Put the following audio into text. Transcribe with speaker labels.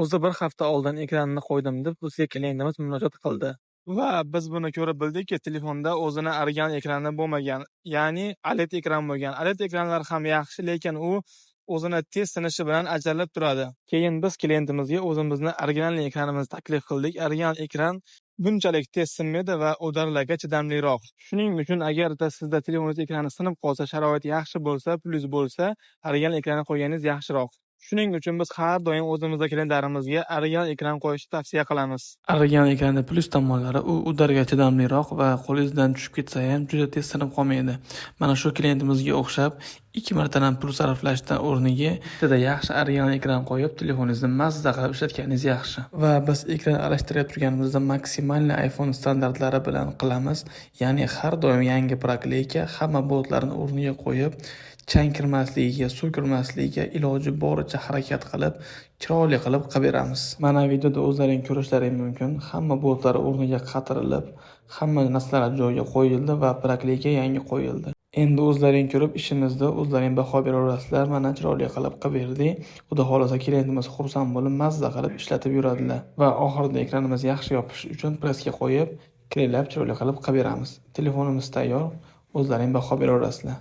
Speaker 1: O'zi bir hafta oldin ekranini qo'ydim deb bizga klientimiz murojaat qildi. Va biz buni ko'rib bildikki, telefonda o'zini original ekrani bo'lmagan, ya'ni OLED ekran bo'lgan. OLED ekranlar ham yaxshi, lekin u o'zini tez sinishi bilan ajralib turadi. Keyin biz klientimizga o'zimizni original ekranimizni taklif qildik. Original ekran bunchalik tez sinmaydi va o'darlarga chidamliroq. Shuning uchun agarda sizda telefoningiz ekrani sinib qolsa, sharoit yaxshi bo'lsa, plyus bo'lsa, original ekranni qo'yganingiz yaxshiroq. Shuning uchun biz har doim o'zimizda klientlarimizga original ekran qo'yishni tavsiya qilamiz. Original ekranda plyus tomonlari u udarga chidamliroq va qo'lingizdan tushib ketsa ham juda tez sinib qolmaydi. Mana shu klientimizga o'xshab 2 martadan pul sarflashdan o'rniga bittada yaxshi original ekran qo'yib, telefoningizni mazza qilib ishlatganingiz yaxshi. Va biz ekran almashtirib turganimizda maksimalniy iPhone standartlari bilan qilamiz. Ya'ni har doim yangi prokleyka hamma boltlarni o'rniga qo'yib, chang kirmasligiga, suv kirmasligiga iloji boricha harakat qilib, chiroyli qilib beramiz. Mana videoda o'zlaring ko'rishlaring mumkin. Hamma boltlar o'rniga qatirilib, hamma narsalar joyiga qo'yildi va prokleyka yangi qo'yildi. Endi o'zlaring ko'rib, ishimizda o'zlaring baho beraverasizlar. Mana chiroyli qilib berdik. Xudo xolasa klientimiz xursand bo'lib, mazza qilib ishlatib yuradilar. Va oxirida ekranimiz yaxshi yopish uchun pressga qo'yib, kleyab chiroyli qilib beramiz. Telefonimiz tayyor. O'zlaring baho beraverasizlar.